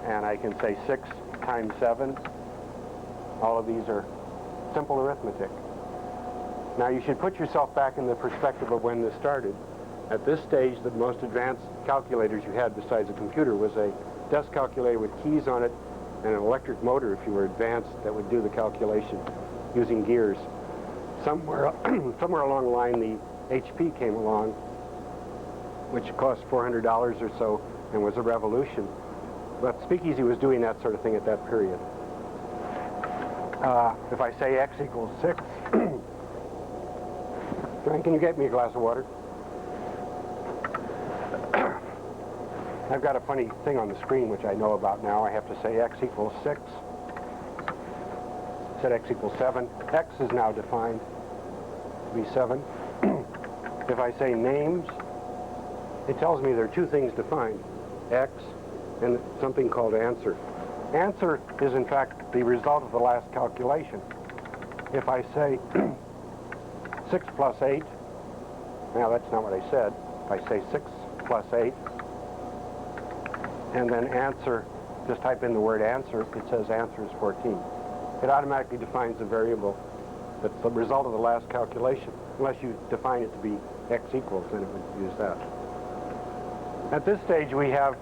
and I can say 6 times 7. All of these are simple arithmetic. Now you should put yourself back in the perspective of when this started. At this stage, the most advanced calculators you had besides a computer was a desk calculator with keys on it and an electric motor, if you were advanced, that would do the calculation using gears. Somewhere along the line, the HP came along, which cost $400 or so and was a revolution. But Speakeasy was doing that sort of thing at that period. If I say x equals 6, Frank, can you get me a glass of water? I've got a funny thing on the screen which I know about now. I have to say x equals 6. I said x equals 7. X is now defined to be 7. If I say names, it tells me there are two things defined, x and something called answer. Answer is in fact the result of the last calculation. If I say 6 plus 8, now that's not what I said. If I say 6 plus 8, and then answer, just type in the word answer, it says answer is 14. It automatically defines the variable that's the result of the last calculation. Unless you define it to be x equals, then it would use that. At this stage we have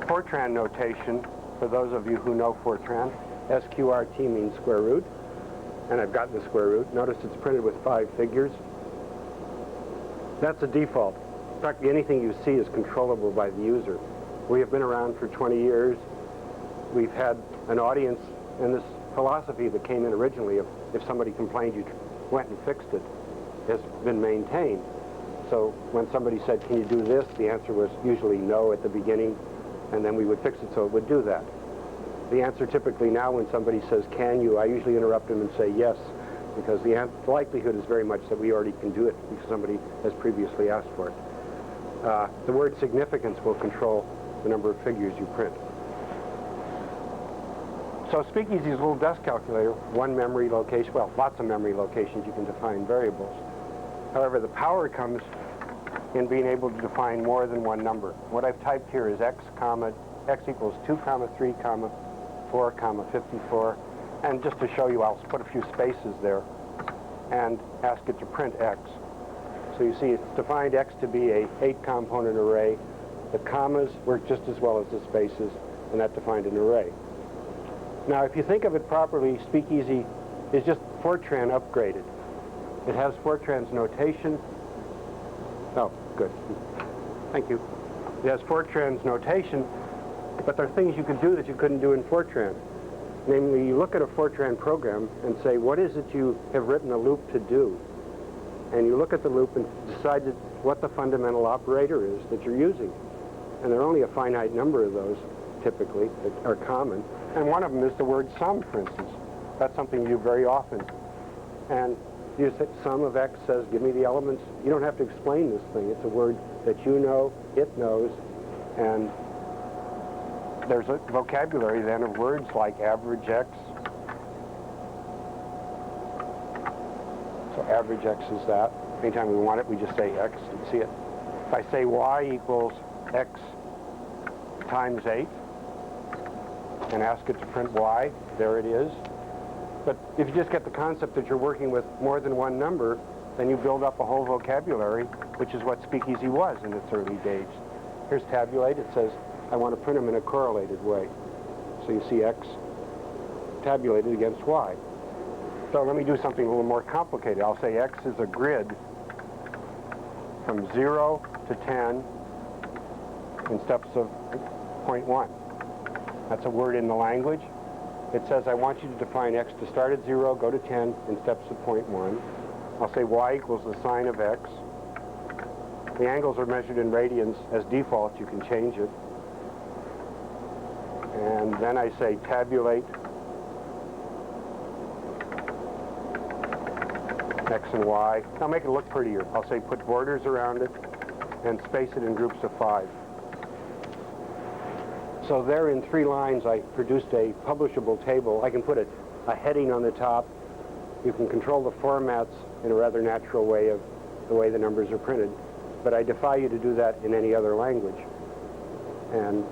Fortran notation. For those of you who know Fortran, SQRT means square root, and I've gotten the square root. Notice it's printed with 5 figures. That's a default. In fact, anything you see is controllable by the user. We have been around for 20 years. We've had an audience, and this philosophy that came in originally of if somebody complained, you went and fixed it, has been maintained. So when somebody said, can you do this? The answer was usually no at the beginning, and then we would fix it so it would do that. The answer typically now when somebody says, can you, I usually interrupt them and say yes, because the likelihood is very much that we already can do it because somebody has previously asked for it. The word significance will control the number of figures you print. So Speakeasy is a little desk calculator, one memory location, well, lots of memory locations you can define variables. However, the power comes in being able to define more than one number. What I've typed here is x equals 2, 3, 4, 54. And just to show you, I'll put a few spaces there and ask it to print x. So you see, it's defined x to be a 8-component array. The commas work just as well as the spaces, and that defined an array. Now, if you think of it properly, Speakeasy is just Fortran upgraded. It has Fortran's notation. Oh, good. Thank you. It has Fortran's notation, but there are things you can do that you couldn't do in Fortran. Namely, you look at a Fortran program and say, what is it you have written a loop to do? And you look at the loop and decide what the fundamental operator is that you're using. And there are only a finite number of those, typically, that are common. And one of them is the word sum, for instance. That's something you do very often. And you say sum of x says, give me the elements. You don't have to explain this thing. It's a word that you know, it knows, and there's a vocabulary then of words like average x. So average x is that. Anytime we want it, we just say x and see it. If I say y equals x times 8 and ask it to print y, there it is. But if you just get the concept that you're working with more than one number, then you build up a whole vocabulary, which is what Speakeasy was in its early days. Here's tabulate. It says, I want to print them in a correlated way. So you see x tabulated against y. So let me do something a little more complicated. I'll say x is a grid from 0 to 10 in steps of 0.1. That's a word in the language. It says I want you to define x to start at 0, go to 10 in steps of 0.1. I'll say y equals the sine of x. The angles are measured in radians. As default, you can change it. And then I say tabulate x and y. I'll make it look prettier. I'll say put borders around it and space it in groups of 5. So there in 3 lines I produced a publishable table. I can put a heading on the top. You can control the formats in a rather natural way of the way the numbers are printed. But I defy you to do that in any other language. And